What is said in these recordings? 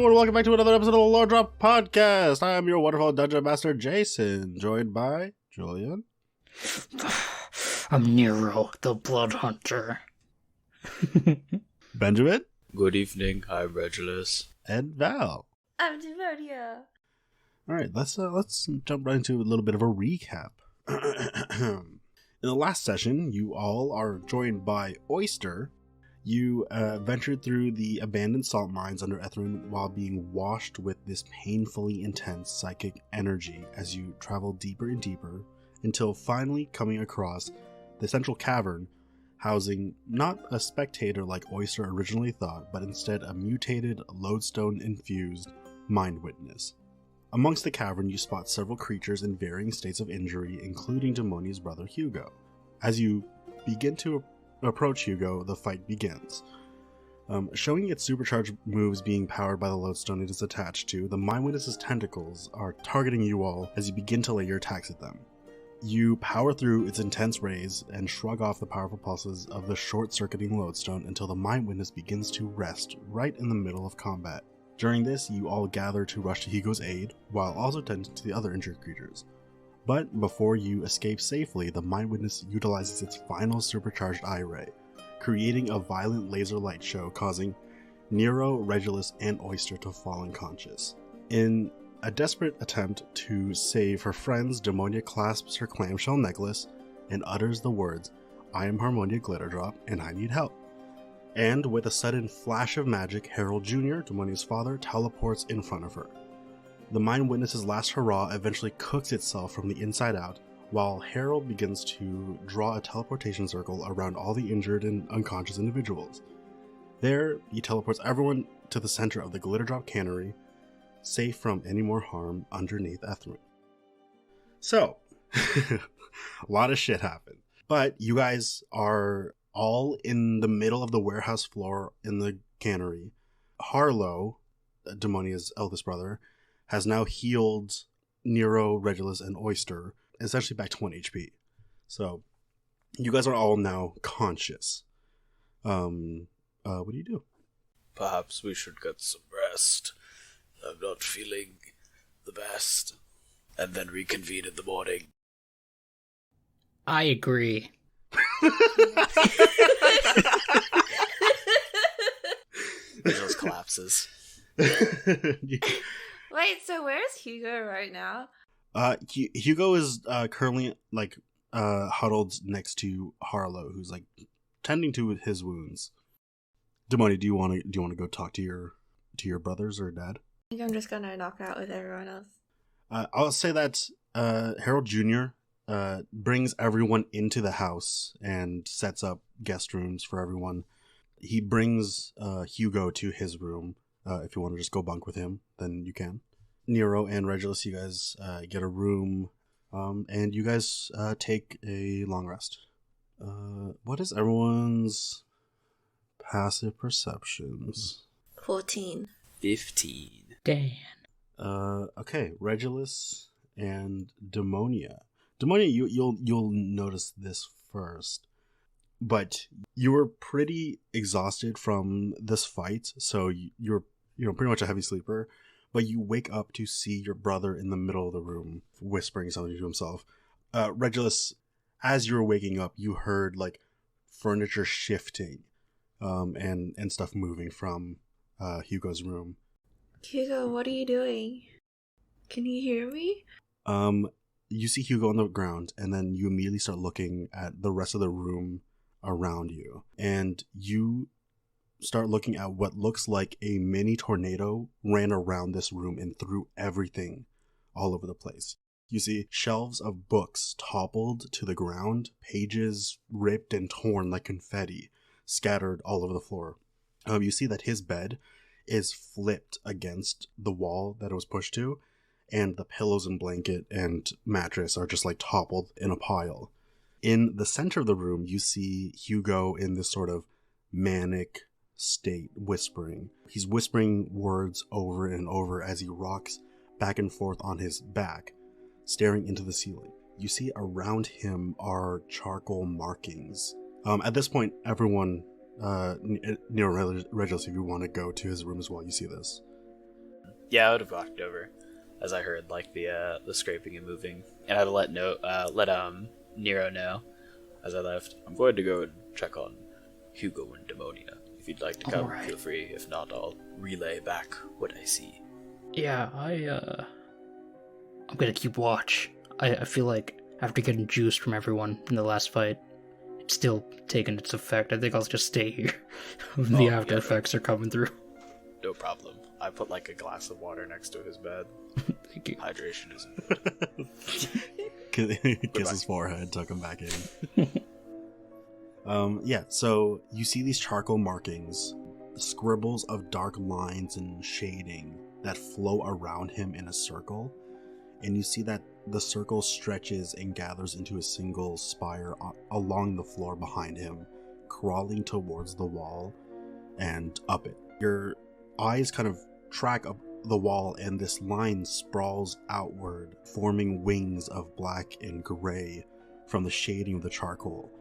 everyone, welcome back to another episode of the Lore Drop Podcast. I am your wonderful Dungeon Master, Jason, joined by Julian. I'm Nero, the Blood Hunter. Benjamin. Good evening, I'm Regulus. And Val. I'm Devonia. Alright, let's jump right into a little bit of a recap. In the last session, you all are joined by Oyster. You ventured through the abandoned salt mines under Ethren while being washed with this painfully intense psychic energy as you travel deeper and deeper until finally coming across the central cavern, housing not a spectator like Oyster originally thought, but instead a mutated, lodestone-infused mind witness. Amongst the cavern, you spot several creatures in varying states of injury, including Demonia's brother Hugo. As you begin to approach Hugo, the fight begins. Showing its supercharged moves being powered by the lodestone it is attached to, the Mind Witness's tentacles are targeting you all as you begin to lay your attacks at them. You power through its intense rays and shrug off the powerful pulses of the short-circuiting lodestone until the Mind Witness begins to rest right in the middle of combat. During this, you all gather to rush to Hugo's aid, while also tending to the other injured creatures. But before you escape safely, the Mind Witness utilizes its final supercharged eye ray, creating a violent laser light show causing Nero, Regulus, and Oyster to fall unconscious. In a desperate attempt to save her friends, Demonia clasps her clamshell necklace and utters the words, "I am Harmonia Glitterdrop, and I need help." And with a sudden flash of magic, Harold Jr., Demonia's father, teleports in front of her. The Mind Witness's last hurrah eventually cooks itself from the inside out, while Harold begins to draw a teleportation circle around all the injured and unconscious individuals. There, he teleports everyone to the center of the Glitterdrop Cannery, safe from any more harm underneath Ethren. So, a lot of shit happened. But you guys are all in the middle of the warehouse floor in the cannery. Harlow, Demonia's eldest brother, has now healed Nero, Regulus, and Oyster, essentially back to 1 HP. So, you guys are all now conscious. What do you do? Perhaps we should get some rest. I'm not feeling the best. And then reconvene in the morning. I agree. Regulus collapses. Wait, so where's Hugo right now? Hugo is currently huddled next to Harlow, who's tending to his wounds. Demonia, do you want to go talk to your brothers or dad? I think I'm just gonna knock out with everyone else. I'll say that Harold Jr. Brings everyone into the house and sets up guest rooms for everyone. He brings Hugo to his room. If you want to just go bunk with him, then you can. Nero and Regulus, you guys get a room, and you guys take a long rest. What is everyone's passive perceptions? 14. 15. Dan. Okay, Regulus and Demonia. Demonia, you'll notice this first, but you were pretty exhausted from this fight, so you're pretty much a heavy sleeper. But you wake up to see your brother in the middle of the room, whispering something to himself. Regulus, as you were waking up, you heard furniture shifting, and stuff moving from Hugo's room. Hugo, what are you doing? Can you hear me? You see Hugo on the ground, and then you immediately start looking at the rest of the room around you. And you start looking at what looks like a mini tornado ran around this room and threw everything all over the place. You see shelves of books toppled to the ground, pages ripped and torn like confetti, scattered all over the floor. You see that his bed is flipped against the wall that it was pushed to, and the pillows and blanket and mattress are just toppled in a pile. In the center of the room, you see Hugo in this sort of manic state, whispering. He's whispering words over and over as he rocks back and forth on his back, staring into the ceiling. You see around him are charcoal markings. At this point, everyone, Nero, Regulus, if you want to go to his room as well, you see this. Yeah, I would have walked over as I heard like the scraping and moving, and I'd let Nero know as I left. I'm going to go and check on Hugo and Demonia. If you'd like to come, Alright. feel free. If not, I'll relay back what I see. Yeah, I'm gonna keep watch. I feel like after getting juiced from everyone in the last fight, it's still taking its effect. I think I'll just stay here. The after effects are coming through. No problem. I put like a glass of water next to his bed. Thank you. Hydration is important. Kiss his forehead, tuck him back in. So you see these charcoal markings, scribbles of dark lines and shading that flow around him in a circle, and you see that the circle stretches and gathers into a single spire along the floor behind him, crawling towards the wall and up it. Your eyes kind of track up the wall, and this line sprawls outward, forming wings of black and gray from the shading of the charcoal.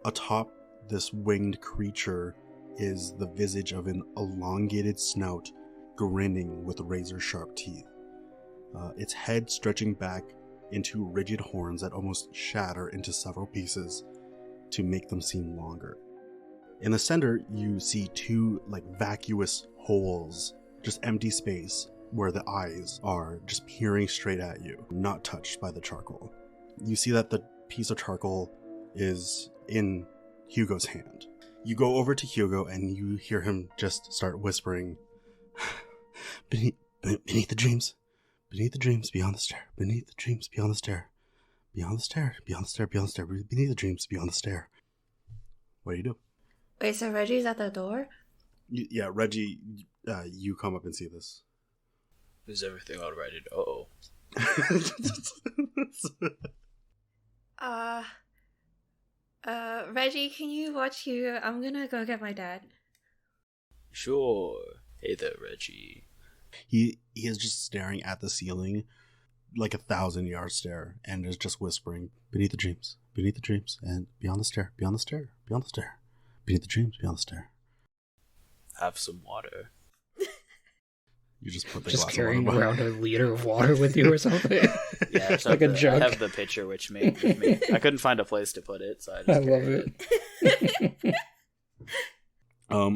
Atop this winged creature is the visage of an elongated snout grinning with razor-sharp teeth. Its head stretching back into rigid horns that almost shatter into several pieces to make them seem longer. In the center, you see two vacuous holes, just empty space where the eyes are just peering straight at you, not touched by the charcoal. You see that the piece of charcoal is in Hugo's hand. You go over to Hugo and you hear him just start whispering, beneath the dreams, beyond the stair, beneath the dreams, beyond the stair, beyond the stair, beyond the stair, beyond the stair, beneath the dreams, beyond the stair. What do you do? Wait, so Reggie's at the door? Yeah, Reggie, you come up and see this. Is everything alright? Uh-oh. Reggie, can you watch Hugo? I'm gonna go get my dad. Sure. Hey there, Reggie. He is just staring at the ceiling like 1,000-yard stare and is just whispering, beneath the dreams, and beyond the stair, beyond the stair, beyond the stair, beneath the dreams, beyond the stair. Have some water. You just put the Just glass carrying of water around a liter of water with you or something. Yeah, it's like a jug. I have the pitcher with me. I couldn't find a place to put it, so I just I love carried it.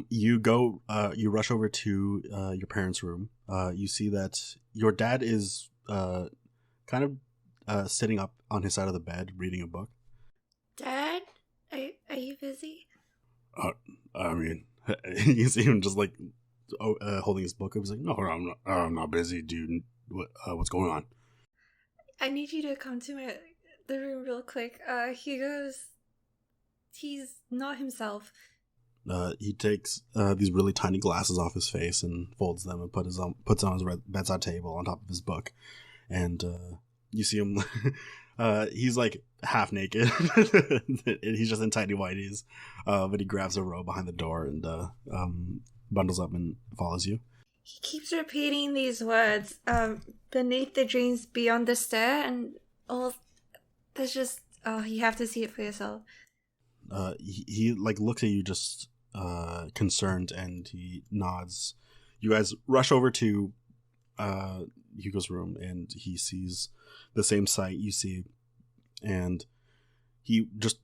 You go, you rush over to your parents' room. You see that your dad is kind of sitting up on his side of the bed reading a book. Dad? Are you busy? I mean, you see him just holding his book up. He's like, no, I'm not busy, dude. What's going on? I need you to come to the room real quick. He's not himself. He takes these really tiny glasses off his face and folds them and puts on his bedside table on top of his book. And you see him, he's like half naked. He's just in tiny whities. But he grabs a robe behind the door and bundles up and follows you. He keeps repeating these words, beneath the dreams, beyond the stair, and all. There's just, you have to see it for yourself. He looks at you just concerned, and he nods. You guys rush over to Hugo's room, and he sees the same sight you see, and he just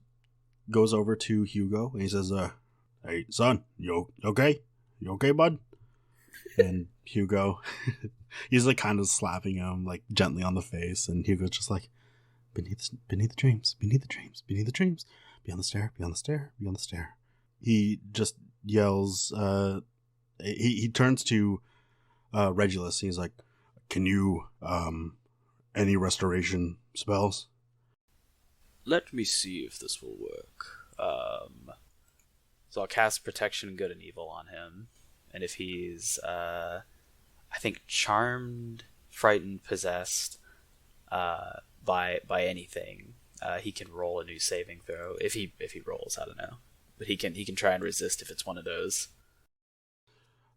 goes over to Hugo and he says, "Hey, son, you okay? You okay, bud?" And Hugo, he's kind of slapping him gently on the face, and Hugo's just beneath the dreams, beyond the stair, beyond the stair, beyond the stair. He just yells. He turns to Regulus. And he's like, "Can you any restoration spells?" Let me see if this will work. So I'll cast Protection, Good and Evil on him. And if he's, I think, charmed, frightened, possessed by anything, he can roll a new saving throw. If he rolls, I don't know. But he can try and resist if it's one of those.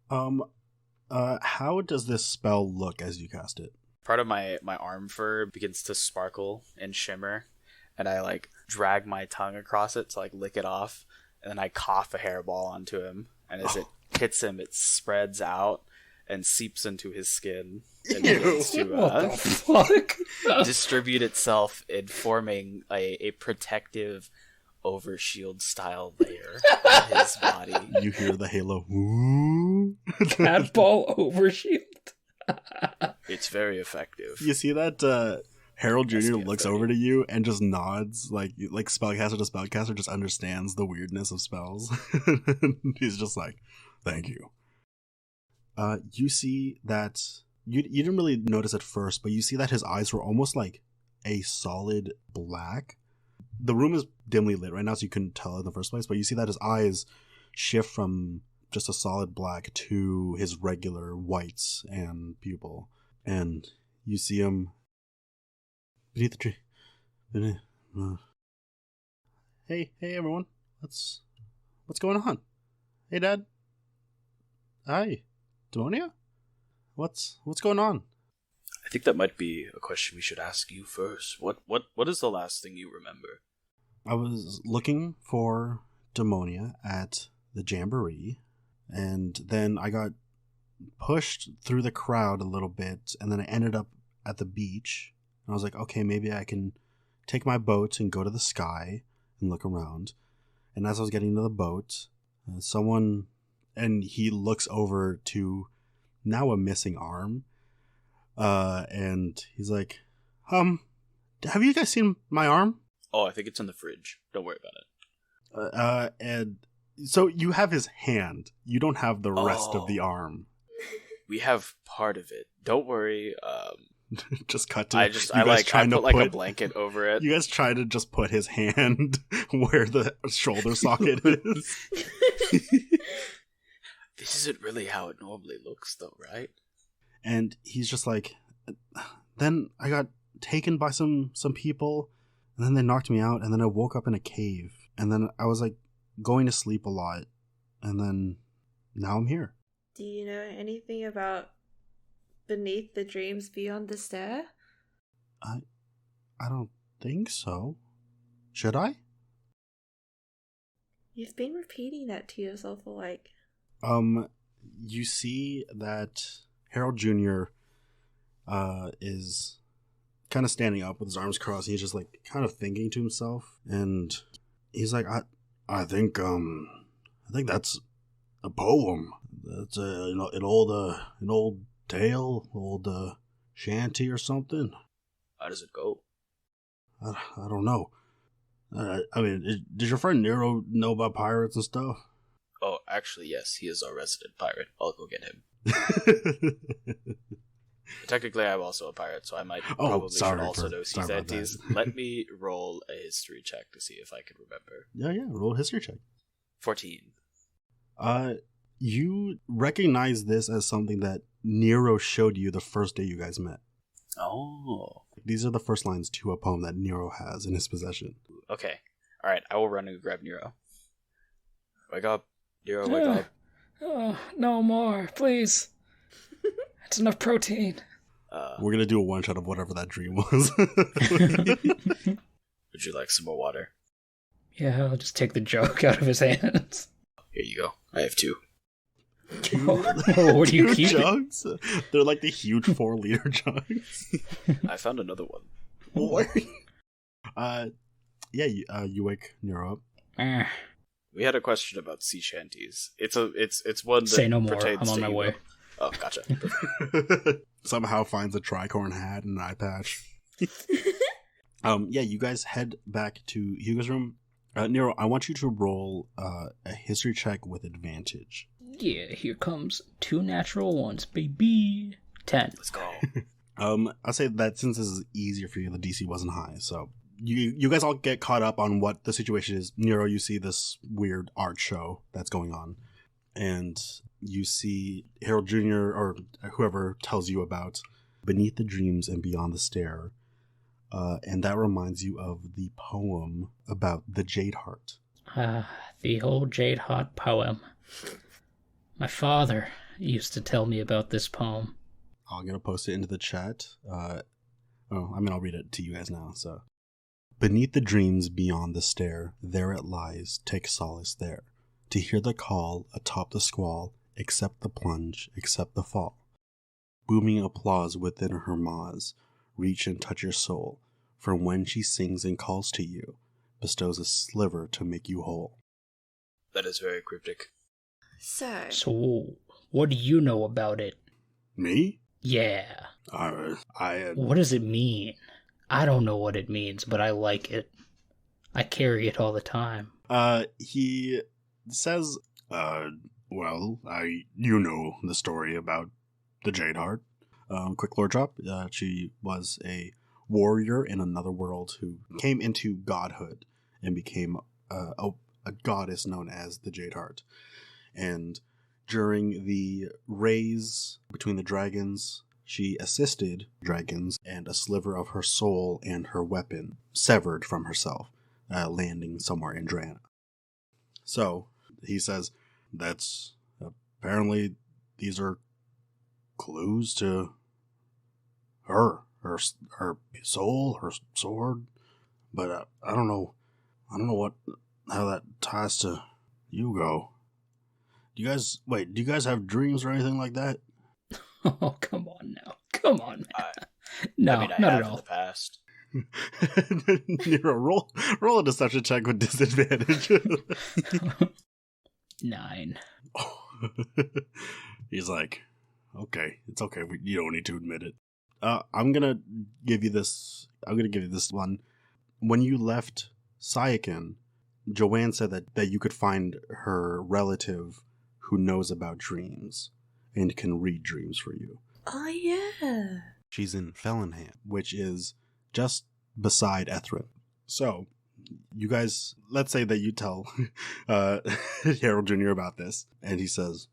How does this spell look as you cast it? Part of my arm fur begins to sparkle and shimmer, and I drag my tongue across it to lick it off, and then I cough a hairball onto him, and as it hits him, it spreads out, and seeps into his skin and Ew. begins to What the fuck? distribute itself in forming a protective overshield style layer on his body. You hear the halo. Woo. Catball overshield. It's very effective. You see that Harold Jr. SPF looks 30. over to you and just nods, like spellcaster to spellcaster just understands the weirdness of spells. He's just like, thank you. You see that you didn't really notice at first, but you see that his eyes were almost like a solid black. The room is dimly lit right now, so you couldn't tell in the first place, but you see that his eyes shift from just a solid black to his regular whites and pupil. And you see him beneath the tree. Hey everyone. What's going on? Hey Dad. Hi. Demonia? What's going on? I think that might be a question we should ask you first. What is the last thing you remember? I was looking for Demonia at the Jamboree, and then I got pushed through the crowd a little bit, and then I ended up at the beach. And I was like, okay, maybe I can take my boat and go to the sky and look around. And as I was getting into the boat, someone, and he looks over to now a missing arm, and he's like, have you guys seen my arm? Oh, I think it's in the fridge. Don't worry about it. And so you have his hand. You don't have the rest of the Oh. arm. We have part of it. Don't worry. Just cut to I you guys I trying put to like a blanket over it. You guys try to just put his hand where the shoulder socket is. This isn't really how it normally looks, though, right? And he's just like, then I got taken by some people, and then they knocked me out, and then I woke up in a cave, and then I was like going to sleep a lot, and then now I'm here. Do you know anything about Beneath the Dreams Beyond the Stair? I don't think so. Should I? You've been repeating that to yourself for like... You see that Harold Jr. Is kind of standing up with his arms crossed. He's just like kind of thinking to himself, and he's like, I think that's a poem. That's an old tale, old shanty or something. How does it go? I don't know. I mean, does your friend Nero know about pirates and stuff? Oh, actually, yes. He is our resident pirate. I'll go get him. Technically, I'm also a pirate, so I might probably should also know sea sorry about entities. that. Let me roll a history check to see if I can remember. Yeah, roll a history check. 14. You recognize this as something that Nero showed you the first day you guys met. Oh. These are the first lines to a poem that Nero has in his possession. Okay. Alright, I will run and grab Nero. Wake up. Nero, wake up. Oh, no more, please. It's enough protein. We're gonna do a one shot of whatever that dream was. Would you like some more water? Yeah, I'll just take the jug out of his hands. Here you go. I have 2. What do you Two keep? jugs? They're like the huge 4-liter jugs. I found another one. What? Yeah, you wake Nero up. Eh, We had a question about sea shanties. It's one that say no more. pertains I'm on to my you. way. Oh, gotcha. Somehow finds a tricorn hat and an eye patch. Yeah, you guys head back to Hugo's room. Nero, I want you to roll a history check with advantage. Yeah, here comes 2 natural ones, baby. 10. Let's go. I'll say that since this is easier for you, the DC wasn't high, so you guys all get caught up on what the situation is. Nero, you see this weird art show that's going on, and you see Harold Jr. or whoever tells you about Beneath the Dreams and Beyond the Stair, and that reminds you of the poem about the Jade Heart. The old Jade Heart poem. My father used to tell me about this poem. I'm going to post it into the chat. I'll read it to you guys now. So, beneath the dreams beyond the stair, there it lies, take solace there. To hear the call atop the squall, accept the plunge, accept the fall. booming applause within her maws reach and touch your soul, for when she sings and calls to you, bestows a sliver to make you whole. That is very cryptic. So, what do you know about it? Me? Yeah. What does it mean? I don't know what it means, but I like it. I carry it all the time. He says, well, you know the story about the Jade Heart. Quick lore drop. She was a warrior in another world who came into godhood and became a goddess known as the Jade Heart. And during the raise between the dragons, she assisted dragons, and a sliver of her soul and her weapon severed from herself, landing somewhere in Drana. So, he says, that's apparently these are clues to her soul, her sword, but I don't know how that ties to Hugo. Do you guys have dreams or anything like that? Oh, come on now. Come on, man. I Not have at in all. the past. Nero, roll a deception check with disadvantage. 9. He's like, okay, it's okay. You don't need to admit it. I'm gonna give you this one. When you left Sayakin, Joanne said that you could find her relative who knows about dreams and can read dreams for you. Oh, yeah. She's in Fellingham, which is just beside Ethren. So, you guys, let's say that you tell Harold Jr. about this, and he says,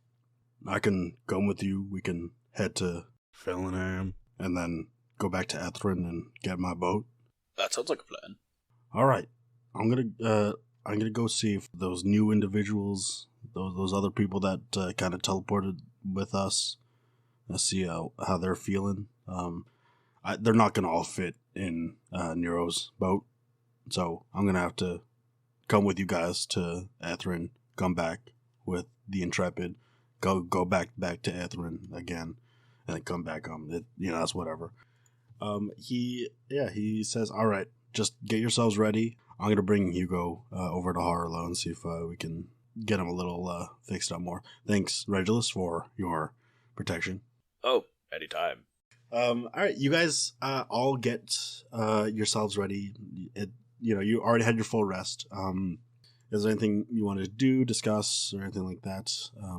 I can come with you. We can head to Fellingham and then go back to Ethren and get my boat. That sounds like a plan. All right. I'm gonna go see if those new individuals, those other people that kind of teleported with us, see how they're feeling. They're not gonna all fit in Nero's boat, so I'm gonna have to come with you guys to Ethren, come back with the Intrepid, go back to Ethren again, and then come back. That's whatever. He says, all right, just get yourselves ready. I'm going to bring Hugo over to Harlow and see if we can get him a little fixed up more. Thanks, Regulus, for your protection. Oh, anytime. All right, you guys all get yourselves ready. You already had your full rest. Is there anything you wanted to do, discuss, or anything like that?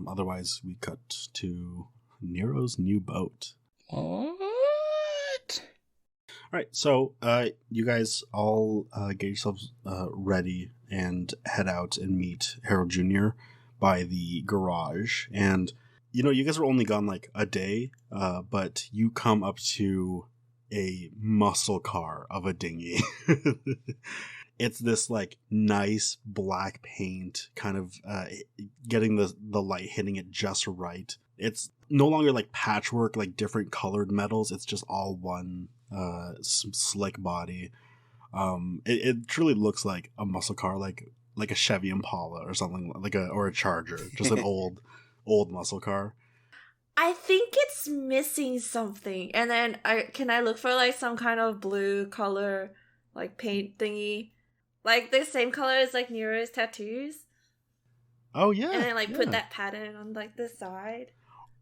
Otherwise, we cut to Nero's new boat. What? All right, so you guys all get yourselves ready and head out and meet Harold Jr. by the garage. And, you guys were only gone like a day, but you come up to a muscle car of a dinghy. It's this like nice black paint, kind of getting the light hitting it just right. It's no longer like patchwork, like different colored metals. It's just all one slick body. It truly looks like a muscle car, like a Chevy Impala or something, or a Charger, just an old muscle car. I think it's missing something. And then can I look for like some kind of blue color like paint thingy? Like the same color as like Nero's tattoos? Oh yeah. And then put that pattern on like the side.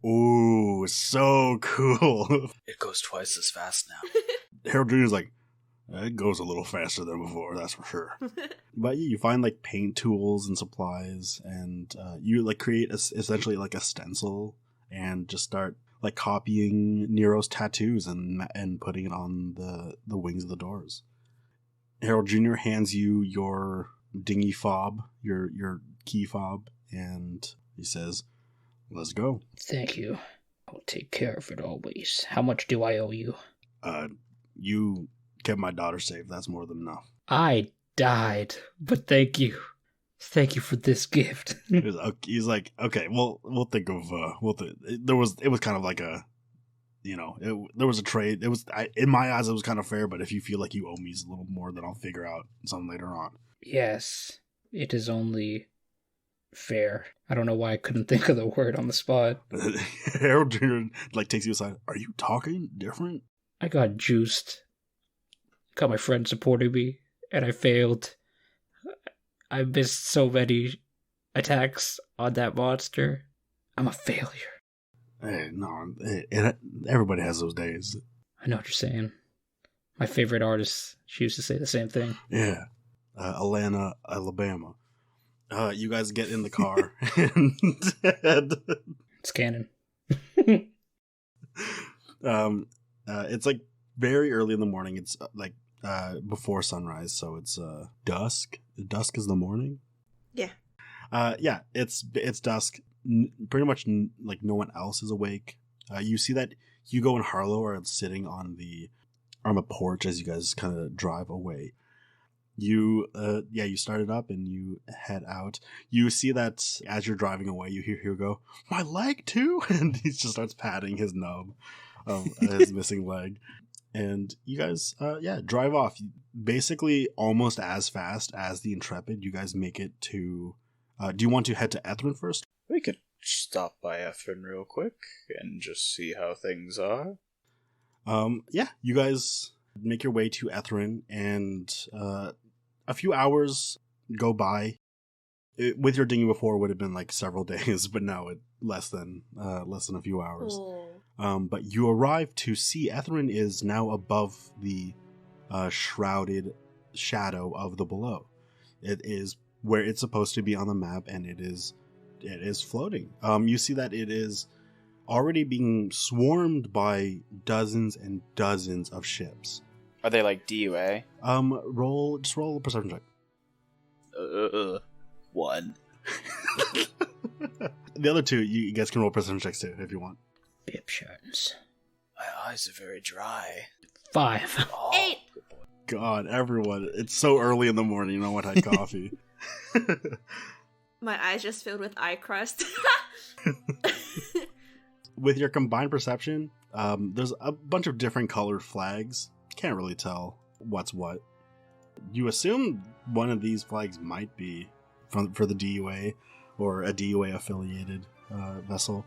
Ooh, so cool. It goes twice as fast now. Harold Jr.'s like, it goes a little faster than before, that's for sure. But you find like paint tools and supplies, and you like create essentially like a stencil and just start like copying Nero's tattoos and putting it on the wings of the doors. Harold Jr. hands you your dinghy fob, your key fob, and he says, let's go. Thank you. I'll take care of it always. How much do I owe you? You kept my daughter safe. That's more than enough. I died, but thank you. Thank you for this gift. He's like, okay, well, we'll think of, it was kind of like a, there was a trade. It was, in my eyes, it was kind of fair, but if you feel like you owe me a little more, then I'll figure out something later on. Yes, it is only Fair. I don't know why I couldn't think of the word on the spot. Harold Jr. Takes you aside. Are you talking different? I got juiced. Got my friend supporting me, and I failed. I missed so many attacks on that monster. I'm a failure. Hey, no, everybody has those days. I know what you're saying. My favorite artist, she used to say the same thing. Yeah. Atlanta, Alabama. You guys get in the car and It's canon. it's like very early in the morning. It's before sunrise, so it's dusk. Dusk is the morning. Yeah. Yeah, it's dusk. Pretty much like no one else is awake. You see that Hugo and Harlow are sitting on the porch as you guys kind of drive away. You start it up and you head out. You see that as you're driving away, you hear Hugo, "My leg too," and he just starts patting his nub of his missing leg. And you guys, drive off. Basically, almost as fast as the Intrepid. You guys make it to. Do you want to head to Ethren first? We could stop by Ethren real quick and just see how things are. You guys make your way to Ethren, and a few hours go by. With your dinghy before, it would have been like several days, but now less than a few hours. Oh. But you arrive to see Ethren is now above the shrouded shadow of the below. It is where it's supposed to be on the map, and it is floating. You see that it is already being swarmed by dozens and dozens of ships. Are they like DUA? Roll a perception check. 1. The other two, you guys can roll perception checks too if you want. Bip shots. My eyes are very dry. 5. Oh, 8. good boy. God, everyone, it's so early in the morning. No one had coffee. My eyes just filled with eye crust. With your combined perception, there's a bunch of different colored flags. Can't really tell what's what. You assume one of these flags might be for the DUA or a DUA affiliated vessel.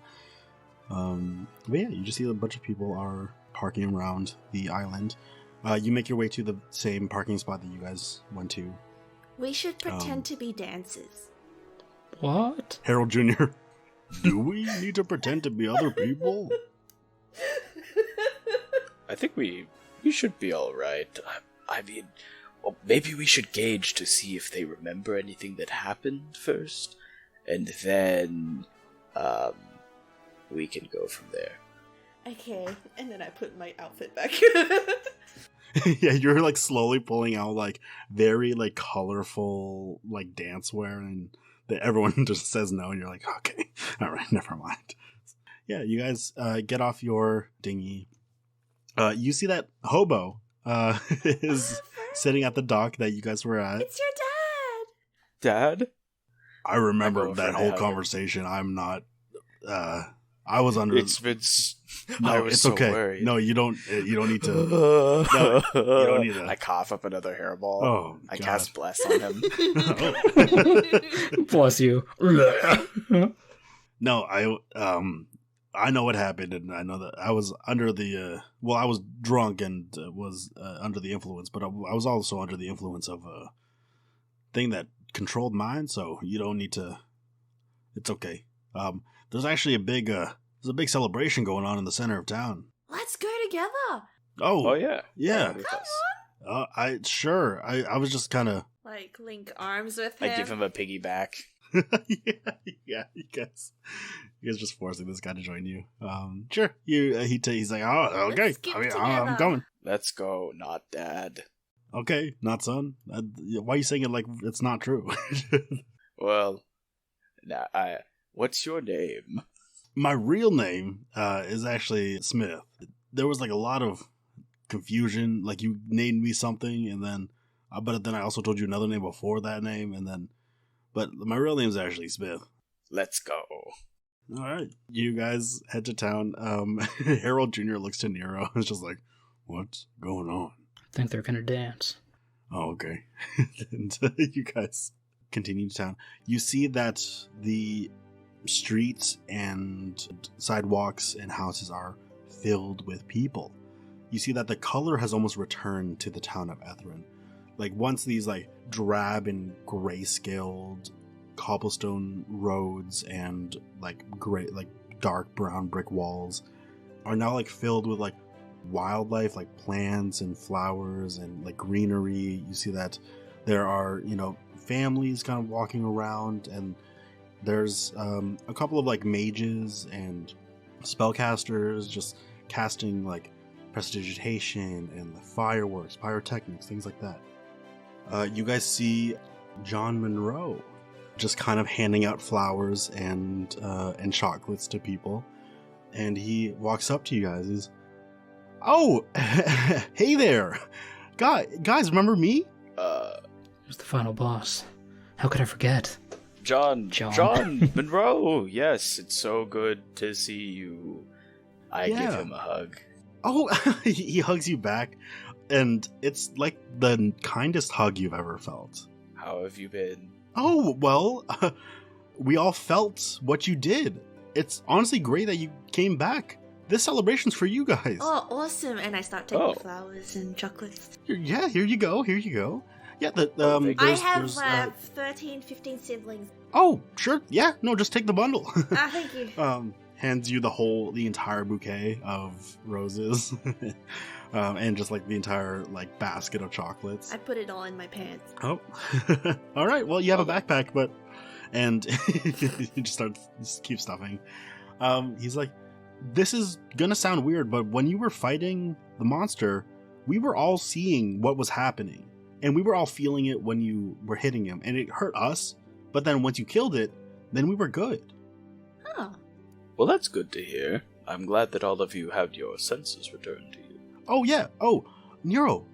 But yeah, you just see a bunch of people are parking around the island. You make your way to the same parking spot that you guys went to. We should pretend to be dancers. What? Harold Jr., do we need to pretend to be other people? I think we should be alright. I mean, well, maybe we should gauge to see if they remember anything that happened first, and then we can go from there. Okay, and then I put my outfit back. Yeah, you're like slowly pulling out like very like colorful like dance wear, and everyone just says no, and you're like, okay, all right, never mind. Yeah, you guys get off your dinghy. You see that hobo is sitting at the dock that you guys were at. It's your dad. Dad? I remember I that whole conversation. I'm not. I was under. It's been. No, I was it's so okay. worried. No, you don't. You don't need to. No, you don't need to. I cough up another hairball. Oh, I God. cast bless on him. Bless you. No, I know what happened, and I know that I was under the. I was drunk and was under the influence, but I was also under the influence of a thing that controlled mine. So you don't need to. It's okay. There's actually a big celebration going on in the center of town. Let's go together. Oh yeah. Yeah. Come I was just kind of. Like link arms with him. I give him a piggyback. yeah, you guys just forcing this guy to join you. Sure. He's like, oh, okay. Let's get I'm together. coming. Let's go, not dad. Okay, not son. Why are you saying it like it's not true? Well, what's your name? My real name is actually Smith. There was like a lot of confusion. Like you named me something, and then, but then I also told you another name before that name, and then, but my real name is actually Smith. Let's go. All right, you guys head to town. Harold Jr. looks to Nero. It's just like, what's going on? I think they're gonna dance. Oh, okay. And you guys continue to town, you see that the streets and sidewalks and houses are filled with people. You see that the color has almost returned to the town of Ethren. Like once these like drab and gray-scaled cobblestone roads and like dark brown brick walls are now like filled with like wildlife, like plants and flowers and like greenery. You see that there are, families kind of walking around, and there's a couple of like mages and spellcasters just casting like prestidigitation and the fireworks, pyrotechnics, things like that. You guys see John Monroe just kind of handing out flowers and chocolates to people, and he walks up to you guys. He's, "Oh, hey there, guys! Remember me?" Who's the final boss? How could I forget? John Monroe. Yes, it's so good to see you. I give him a hug. Oh, he hugs you back, and it's like the kindest hug you've ever felt. How have you been? Oh, well, we all felt what you did. It's honestly great that you came back. This celebration's for you guys. Oh, awesome. And I start taking flowers and chocolates. Yeah, here you go. Yeah, I have 13, 15 siblings. Oh, sure. Yeah, no, just take the bundle. Thank you. Hands you the entire bouquet of roses. And just like the entire like basket of chocolates. I put it all in my pants. Oh, all right. Well, you have a backpack, and you just keep stuffing. He's like, "This is gonna sound weird, but when you were fighting the monster, we were all seeing what was happening, and we were all feeling it when you were hitting him, and it hurt us. But then once you killed it, then we were good." Huh. Well, that's good to hear. I'm glad that all of you had your senses returned to you. Oh, yeah. Oh, Nero,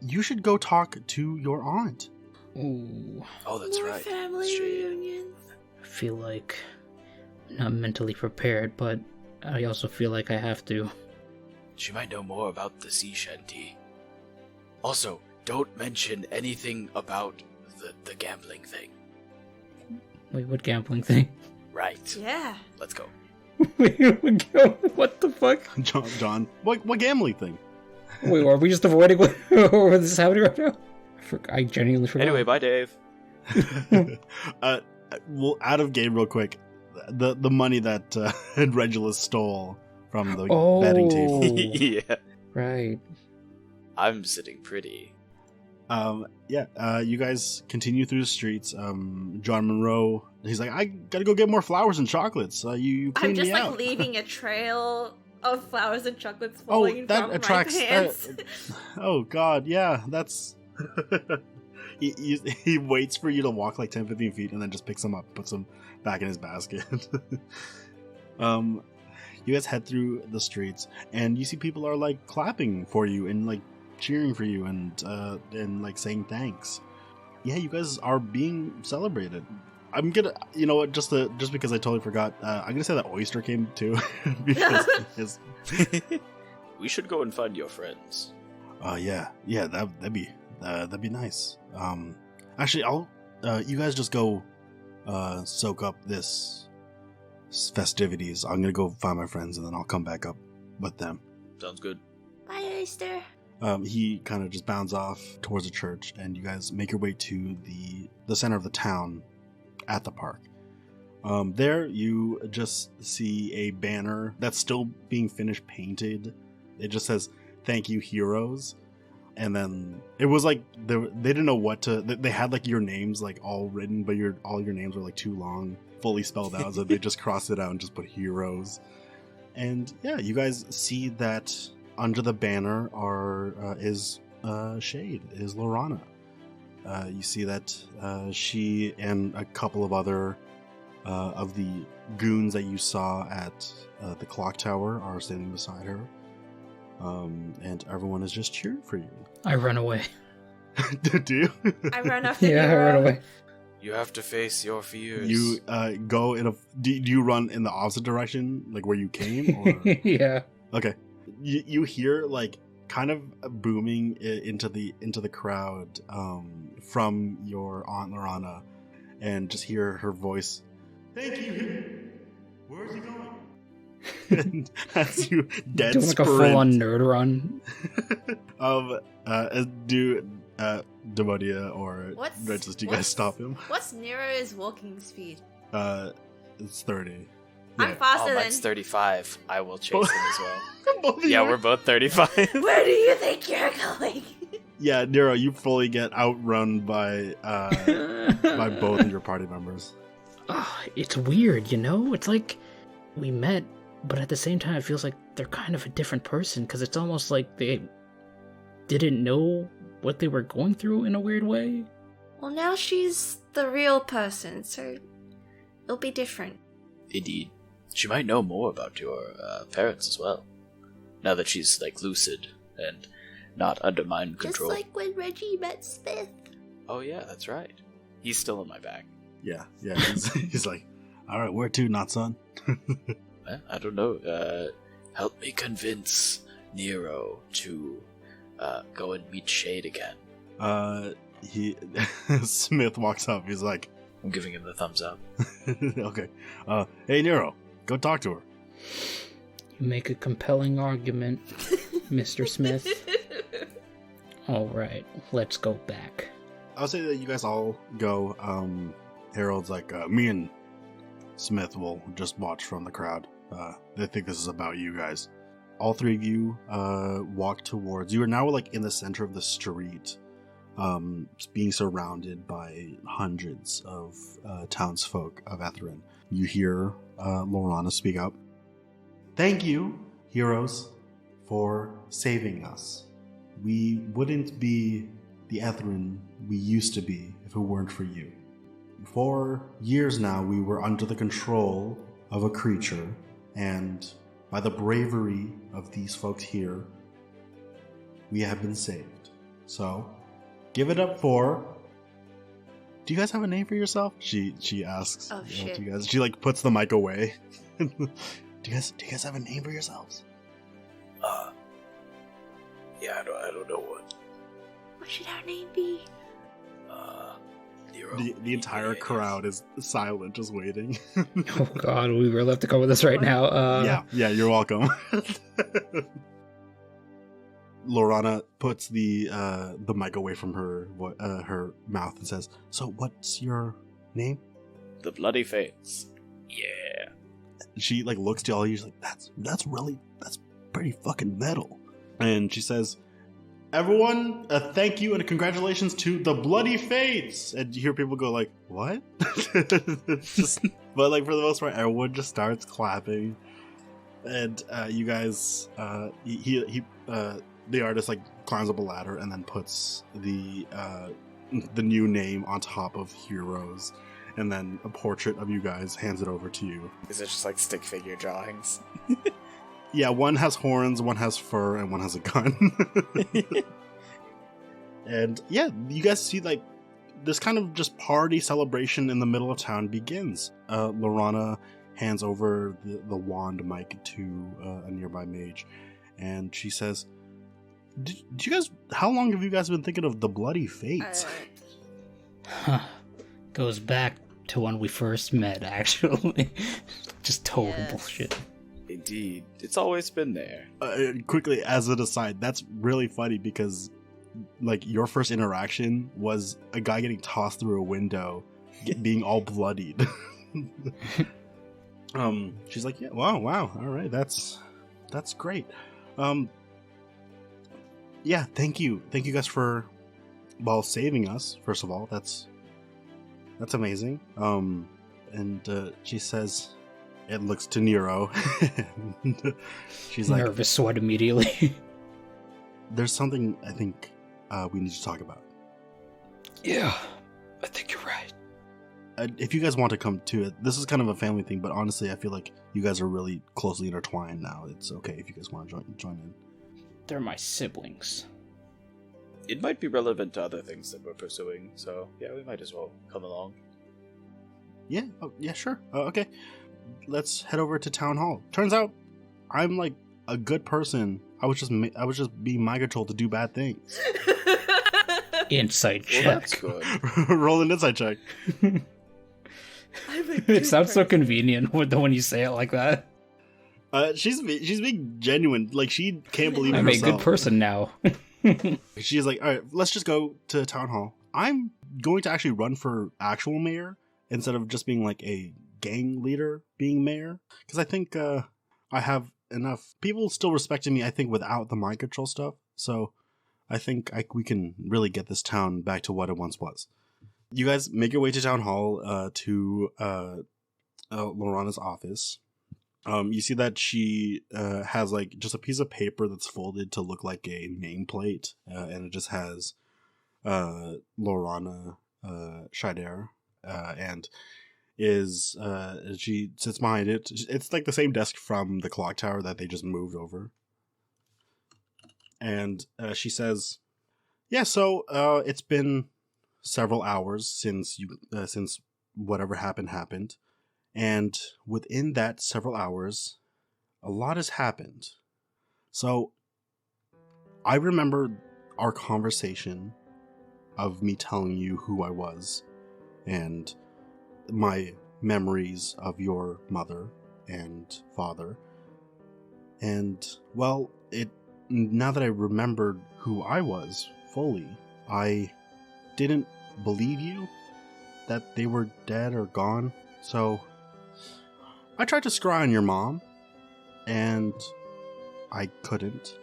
you should go talk to your aunt. Ooh. Oh, that's More right. family reunions. I feel like I'm not mentally prepared, but I also feel like I have to. She might know more about the sea shanty. Also, don't mention anything about the gambling thing. Wait, what gambling thing? Right. Yeah. Let's go. What the fuck? John, what gambling thing? Wait, are we just avoiding what this is happening right now? I genuinely forgot. Anyway, bye, Dave. Well, out of game real quick. The money that Regulus stole from the betting table. Yeah. Right. I'm sitting pretty. You guys continue through the streets. John Monroe, he's like, "I gotta go get more flowers and chocolates. You clean I'm just me like out." leaving a trail of flowers and chocolates falling that from attracts. my pants. Oh God, yeah, that's. he waits for you to walk like 10-15 feet and then just picks them up, puts them back in his basket. You guys head through the streets and you see people are like clapping for you and like cheering for you and like saying thanks. Yeah, you guys are being celebrated. I'm gonna, just because I totally forgot, I'm gonna say that Oyster came too. Because we should go and find your friends. Yeah, that'd be nice. Actually, I'll you guys just go soak up this festivities. I'm gonna go find my friends and then I'll come back up with them. Sounds good. Bye, Oyster. He kind of just bounds off towards the church, and you guys make your way to the center of the town at the park. There you just see a banner that's still being finished painted. It just says, "Thank you, heroes." And then it was like they didn't know what to. They had like your names like all written, but all your names were like too long, fully spelled out. So they just crossed it out and just put heroes. And yeah, you guys see that under the banner is Shade, is Lorana. You see that she and a couple of other of the goons that you saw at the clock tower are standing beside her. And everyone is just cheering for you. I run away. Do you? I run after Yeah, I Nero. run away. You have to face your fears. You go in a. Do you run in the opposite direction, like where you came? Or? Yeah. Okay. You hear like kind of booming into the crowd from your Aunt Lorana, and just hear her voice. Thank you. Where's he going? And as you dead Doing like a sprint, full-on nerd run. do Demodia or What's- Regis, do you guys what's- stop him? What's Nero's walking speed? It's 30. I'm faster Oh, than. mine's 35. I will chase him as well. Both of Yeah, you we're both 35. Where do you think you're going? Yeah, Nero, you fully get outrun by both of your party members. It's weird, you know? It's like we met, but at the same time it feels like they're kind of a different person, because it's almost like they didn't know what they were going through in a weird way. Well, now she's the real person, so it'll be different. Indeed. She might know more about your parents as well. Now that she's, like, lucid and not under mind control. Just like when Reggie met Smith. Oh, yeah, that's right. He's still in my bag. Yeah, he's like, all right, where to, not son? I don't know. Help me convince Nero to go and meet Shade again. Smith walks up. He's like, I'm giving him the thumbs up. okay. Hey, Nero, go talk to her. You make a compelling argument, Mr. Smith. Alright, let's go back. I'll say that you guys all go. Harold's like, me and Smith will just watch from the crowd. They think this is about you guys. All three of you walk towards. You are now like in the center of the street, being surrounded by hundreds of townsfolk of Ethren. You hear Lorana speak up. Thank you, heroes, for saving us. We wouldn't be the Ethren we used to be if it weren't for you. For years now, we were under the control of a creature, and by the bravery of these folks here, we have been saved. So, give it up for... Do you guys have a name for yourself? She asks. Oh, shit. To you guys. She like puts the mic away. Do you guys have a name for yourselves? Yeah, I don't know what. What should our name be? Nero. The entire crowd is silent, just waiting. Oh god, we really have to come with this right now. Yeah, you're welcome. Lorana puts the mic away from her mouth and says, "So, what's your name?" The Bloody Fates. Yeah. She like looks to all you. She's like, that's pretty fucking metal." And she says, "Everyone, thank you and congratulations to the Bloody Fates." And you hear people go like, "What?" But like for the most part, everyone just starts clapping. And you guys, the artist like climbs up a ladder and then puts the new name on top of heroes, and then a portrait of you guys, hands it over to you. Is it just like stick figure drawings? Yeah, one has horns, one has fur, and one has a gun. And yeah, you guys see like this kind of just party celebration in the middle of town begins. Lorana hands over the wand mic to a nearby mage, and she says, did you guys, how long have you guys been thinking of the Bloody Fates? Huh. Goes back to when we first met, actually. Just total Yes. bullshit. Indeed. It's always been there. Quickly, as an aside, that's really funny because like your first interaction was a guy getting tossed through a window, being all bloodied. She's like, yeah, wow, all right, that's great. Yeah, thank you guys for saving us. First of all, that's amazing. And she says, it looks to Nero. And she's like, Nervous sweat immediately. there's something I think we need to talk about. Yeah, I think you're right. If you guys want to come to it, this is kind of a family thing, but honestly, I feel like you guys are really closely intertwined now. It's okay if you guys want to join in. They're my siblings. It might be relevant to other things that we're pursuing, so yeah, we might as well come along. Yeah, yeah, sure. Okay, let's head over to Town Hall. Turns out I'm like a good person. I was just being mind controlled to do bad things. Insight Well, check. that's good. Roll an insight check. It sounds so convenient when you say it like that. She's being genuine. Like, she can't believe it I'm a herself. good person now. She's like, all right, let's just go to town hall. I'm going to actually run for actual mayor instead of just being like a gang leader being mayor. Because I think I have enough people still respecting me, I think, without the mind control stuff. So I think we can really get this town back to what it once was. You guys make your way to town hall to Lorana's office. You see that she has like just a piece of paper that's folded to look like a nameplate, and it just has Lorana Scheider, and she sits behind it. It's like the same desk from the clock tower that they just moved over. And she says, "Yeah, so it's been several hours since whatever happened. And within that several hours, a lot has happened. So I remember our conversation of me telling you who I was and my memories of your mother and father. And, well, now that I remembered who I was fully, I didn't believe you that they were dead or gone. So I tried to scry on your mom, and I couldn't.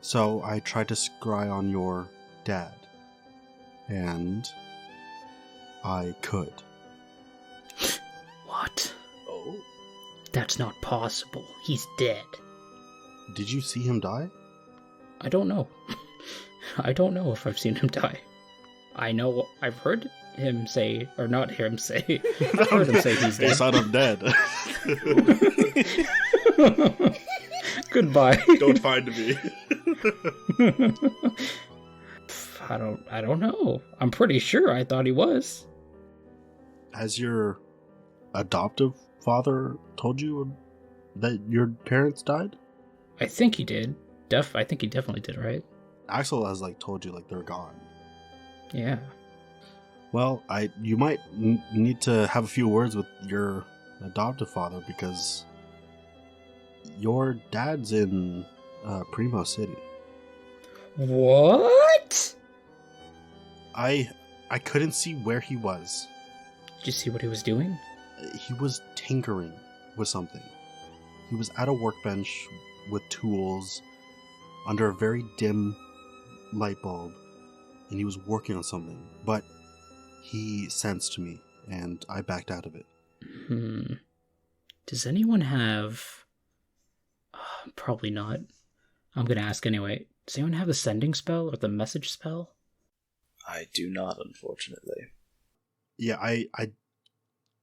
So I tried to scry on your dad, and I could." What? Oh. That's not possible. He's dead. Did you see him die? I don't know. I don't know if I've seen him die. I know I've heard him say, or not hear him say, I've heard him say he's They dead. saw him dead. Goodbye. Don't find me. I don't know. I'm pretty sure I thought he was. Has your adoptive father told you that your parents died? I think he did. I think he definitely did, right? Axel has told you they're gone. Yeah. Well, you might need to have a few words with your adoptive father because your dad's in Primo City. What? I couldn't see where he was. Did you see what he was doing? He was tinkering with something. He was at a workbench with tools under a very dim light bulb, and he was working on something. But he sensed me, and I backed out of it. Does anyone have... probably not. I'm gonna ask anyway. Does anyone have the sending spell or the message spell? I do not, unfortunately. Yeah, I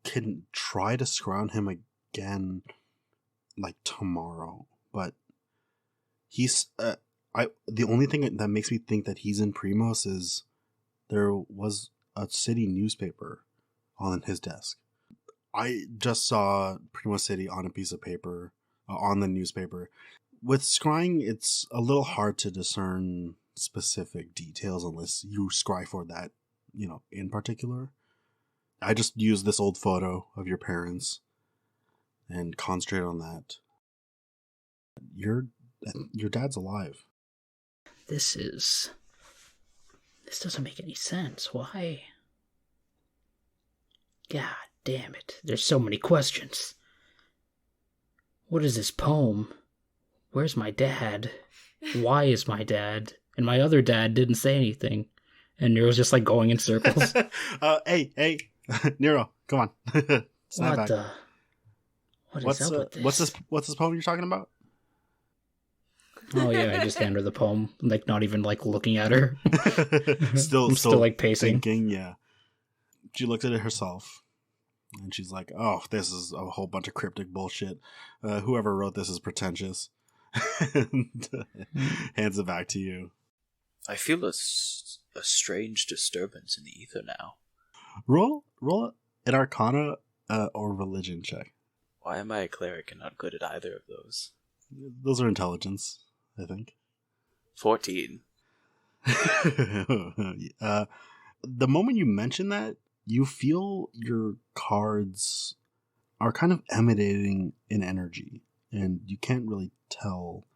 can try to scrounge him again, tomorrow, but he's... the only thing that makes me think that he's in Primos is there was a city newspaper on his desk. I just saw Primo City on a piece of paper, on the newspaper. With scrying, it's a little hard to discern specific details unless you scry for that, in particular. I just used this old photo of your parents and concentrate on that. Your dad's alive. This doesn't make any sense. Why? God damn it. There's so many questions. What is this poem? Where's my dad? Why is my dad? And my other dad didn't say anything. And Nero's just going in circles. Hey, Nero, come on. Snap back. What's up with this? What's this poem you're talking about? Oh yeah, I just hand her the poem, not even looking at her. still pacing. Thinking, yeah. She looks at it herself, and she's like, "Oh, this is a whole bunch of cryptic bullshit. Whoever wrote this is pretentious." And hands it back to you. I feel a strange disturbance in the ether now. Roll an Arcana or Religion check. Why am I a cleric and not good at either of those? Those are intelligence, I think. 14. The moment you mention that, you feel your cards are kind of emanating an energy, and you can't really tell.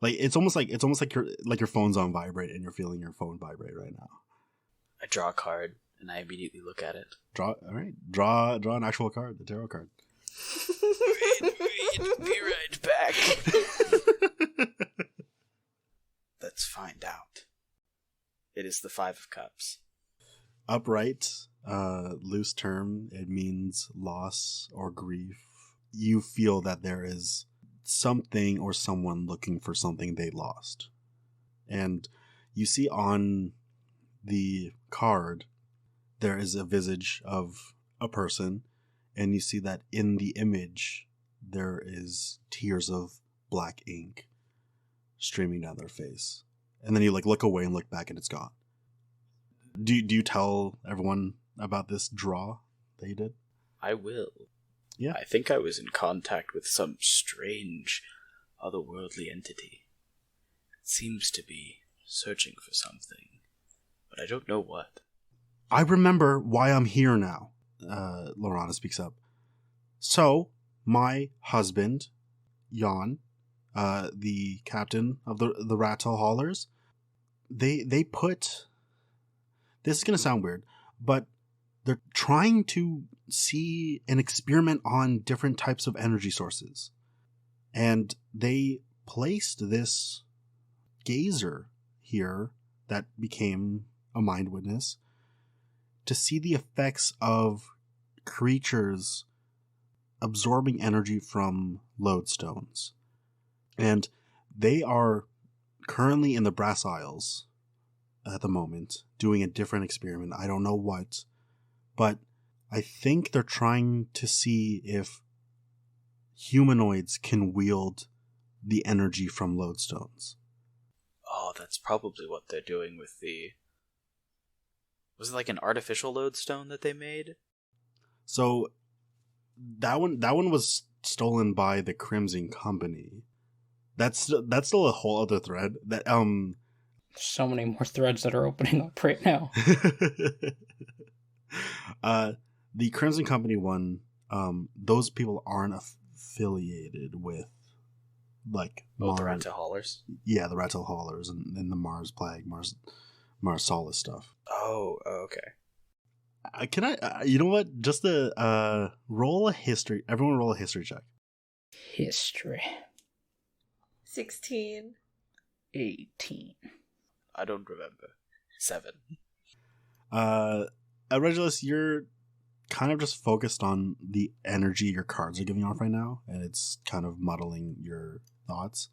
Like it's almost like your phone's on vibrate, and you're feeling your phone vibrate right now. I draw a card and I immediately look at it. Draw an actual card, the tarot card. Be right back. Let's find out. It is the 5 of Cups. Upright, loose term, it means loss or grief. You feel that there is something or someone looking for something they lost. And you see on the card, there is a visage of a person, and you see that in the image, there is tears of black ink streaming down their face. And then you look away and look back and it's gone. Do you tell everyone about this draw that you did? I will. Yeah. I think I was in contact with some strange, otherworldly entity. It seems to be searching for something, but I don't know what. I remember why I'm here now, Lorana speaks up. So, my husband, Jan, the captain of the Rattle Haulers, they put... This is going to sound weird, but they're trying to see and experiment on different types of energy sources. And they placed this gazer here that became a mind witness to see the effects of creatures absorbing energy from lodestones. And they are currently in the Brass Isles at the moment, doing a different experiment. I don't know what, but I think they're trying to see if humanoids can wield the energy from lodestones. Oh, that's probably what they're doing with the... Was it like an artificial lodestone that they made? So that one was stolen by the Crimson Company. That's still a whole other thread. That So many more threads that are opening up right now. The Crimson Company one, those people aren't affiliated with the Rattle Haulers? Yeah, the Rattle Haulers and the Mars Plague, Mars Solace stuff. Oh, okay. Can I, you know what? Just roll a history. Everyone roll a history check. History. 16. 18. I don't remember. 7. Regulus, you're kind of just focused on the energy your cards are giving off right now, and it's kind of muddling your thoughts.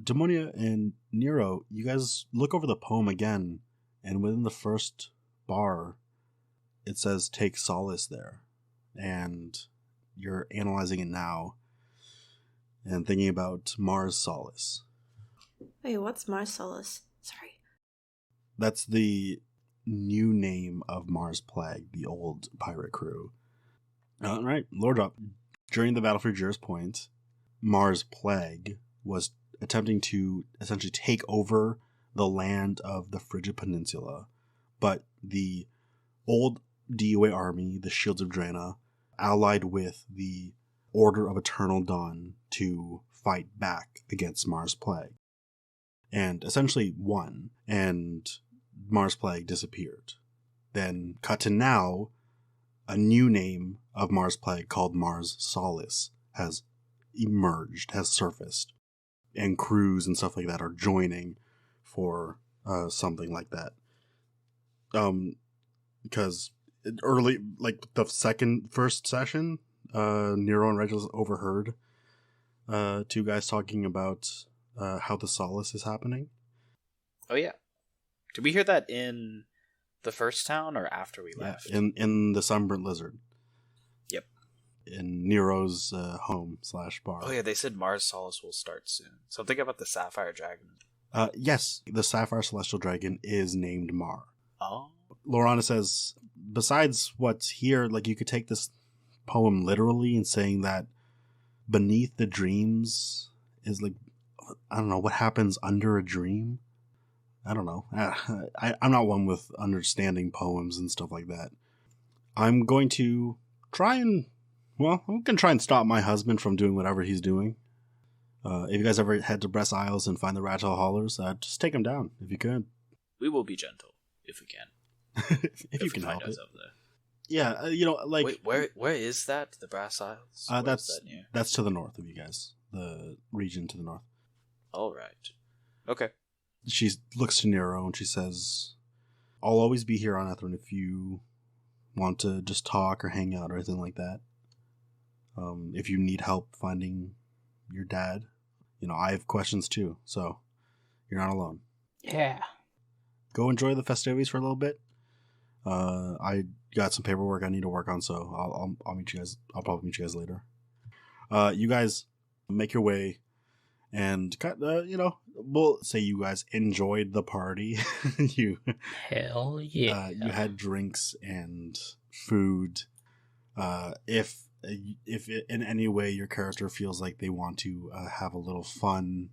Demonia and Nero, you guys look over the poem again, and within the first bar, it says take solace there. And you're analyzing it now and thinking about Mars Solace. Wait, what's Mars Solace? Sorry. That's the new name of Mars Plague, the old pirate crew. All right, Lord Drop. During the battle for Jur's Point, Mars Plague was attempting to essentially take over the land of the Frigid Peninsula, but the old DUA army, the Shields of Draenor, allied with the Order of Eternal Dawn to fight back against Mars Plague, and essentially won, and Mars Plague disappeared. Then cut to now, a new name of Mars Plague called Mars Solace has emerged, has surfaced, and crews and stuff like that are joining for something like that. Because early, like the first session, Nero and Regulus overheard two guys talking about how the Solace is happening. Oh yeah, did we hear that in the first town or after we left? In the Sunburnt Lizard. Yep. In Nero's home/bar. Oh yeah, they said Mars Solace will start soon. So I'm thinking about the Sapphire Dragon. Yes, the Sapphire Celestial Dragon is named Mar. Oh. Lorana says, besides what's here, like you could take this poem literally and saying that beneath the dreams is like, I don't know, what happens under a dream? I don't know. I'm not one with understanding poems and stuff like that. I'm going to I'm going to try and stop my husband from doing whatever he's doing. If you guys ever head to Bress Isles and find the Rattle Hollers, just take him down if you could. We will be gentle if we can. if you can help it. Over there. Yeah, Wait, where is that? The Brass Isles? That's to the north of you guys. The region to the north. All right. Okay. She looks to Nero and she says, "I'll always be here on Ethren if you want to just talk or hang out or anything like that. If you need help finding your dad, I have questions too, so you're not alone." Yeah. Go enjoy the festivities for a little bit. I got some paperwork I need to work on, so I'll meet you guys. I'll probably meet you guys later. You guys make your way, and we'll say you guys enjoyed the party. Hell yeah. You had drinks and food. If in any way your character feels like they want to have a little fun,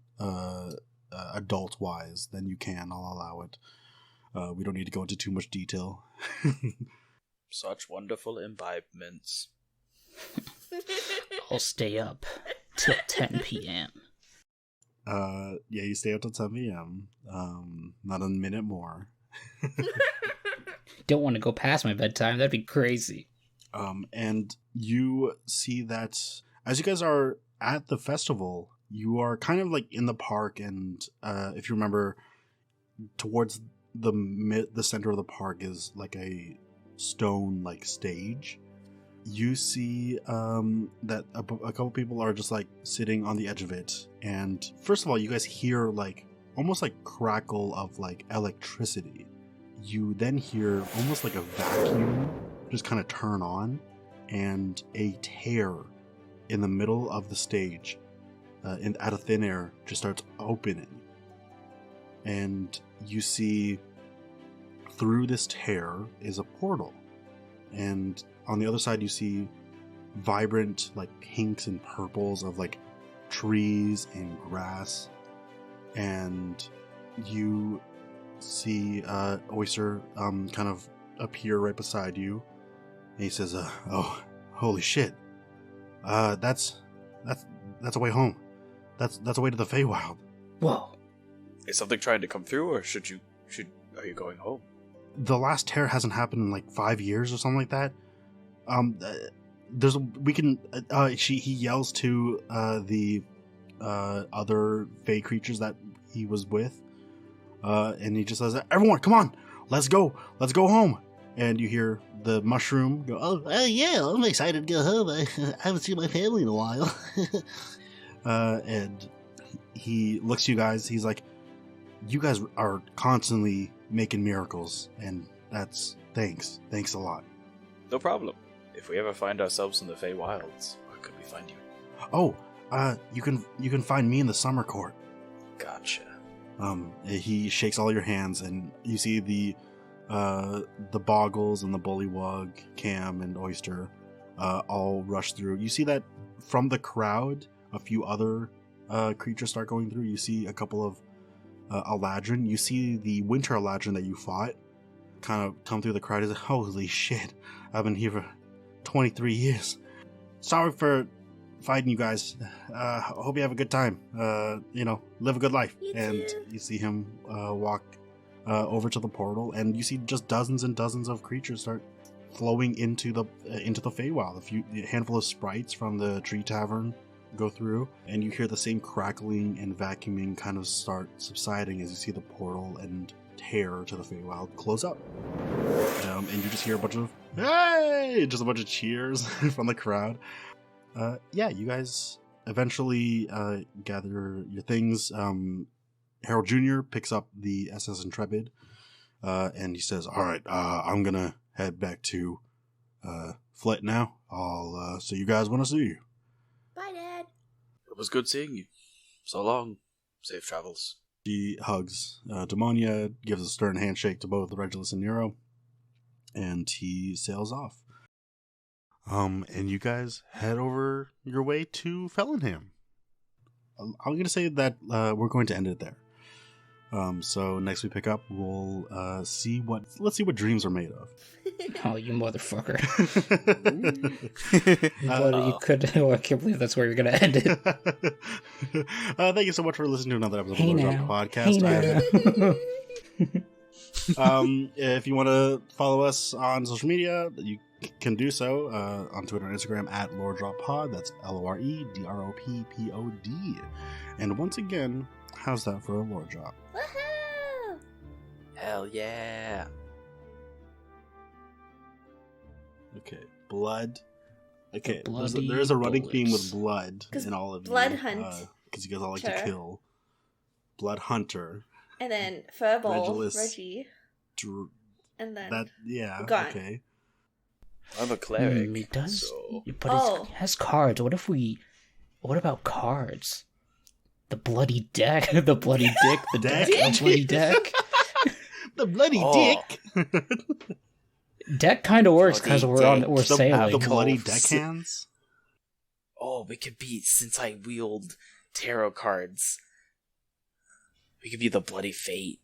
adult wise, then you can. I'll allow it. We don't need to go into too much detail. Such wonderful imbibements. I'll stay up till 10 p.m. Yeah, you stay up till 10 p.m. Not a minute more. Don't want to go past my bedtime. That'd be crazy. And you see that as you guys are at the festival, you are kind of like in the park, and if you remember, towards the center of the park is like a stone like stage. You see that a couple people are just like sitting on the edge of it, and first of all you guys hear like almost like crackle of like electricity. You then hear almost like a vacuum just kind of turn on, and a tear in the middle of the stage out of thin air just starts opening. And you see through this tear is a portal. And on the other side you see vibrant like pinks and purples of like trees and grass. And you see Oyster kind of appear right beside you. And he says, "Oh, holy shit. That's a way home. That's a way to the Feywild." Whoa. Is something trying to come through, or are you going home? The last tear hasn't happened in like 5 years or something like that. He yells to the other Fey creatures that he was with, and he just says, "Everyone, come on, let's go home." And you hear the mushroom go, "Oh yeah, I'm excited to go home. I haven't seen my family in a while." And he looks at you guys. He's like, "You guys are constantly making miracles, and that's thanks a lot." No problem. If we ever find ourselves in the Feywilds, where could we find you? Oh, you can find me in the Summer Court. Gotcha. He shakes all your hands, and you see the Boggles and the Bullywug, Cam and Oyster, all rush through. You see that from the crowd, a few other creatures start going through. You see a couple of Eladrin. You see the winter Eladrin that you fought kind of come through the crowd. He's like, "Holy shit, I've been here for 23 years. Sorry for fighting you guys. Hope you have a good time. Live a good life." And you see him walk over to the portal, and you see just dozens and dozens of creatures start flowing into the Feywild. A handful of sprites from the Tree Tavern go through, and you hear the same crackling and vacuuming kind of start subsiding as you see the portal and tear to the Feywild close up. And you just hear a bunch of "Hey!" just a bunch of cheers from the crowd. You guys eventually gather your things. Harold Jr. picks up the SS Intrepid, and he says, "All right, I'm gonna head back to Flit now. I'll see you guys when I see you." Bye, Dad. It was good seeing you. So long. Safe travels. She hugs Demonia, gives a stern handshake to both Regulus and Nero, and he sails off. And you guys head over your way to Fellingham. I'm going to say that we're going to end it there. So next we pick up, we'll let's see what dreams are made of. Oh, you motherfucker. You could. Oh, I can't believe that's where you're going to end it. Thank you so much for listening to another episode of the Lord Drop Podcast. If you want to follow us on social media, you can do so on Twitter and Instagram at LoreDropPod. That's LOREDROPPOD. And once again, how's that for a lore drop? Woohoo! Hell yeah. Okay, blood. Okay, Bloody there is a running theme with bullets. blood 'Cause in all of blood you. hunt. Because you guys all like to Sure. kill. Blood hunter. And then Furball, Regulus. Reggie, and then gone. Okay. I'm a cleric. It does, so- but it has cards. What about cards? The bloody deck, the bloody dick, the deck, the bloody deck. The bloody Oh. dick. Deck kind of works because Bloody we're dick. sailing. The bloody Coves. deckhands. Oh, we could be, since I wield tarot cards, we could be the bloody fate.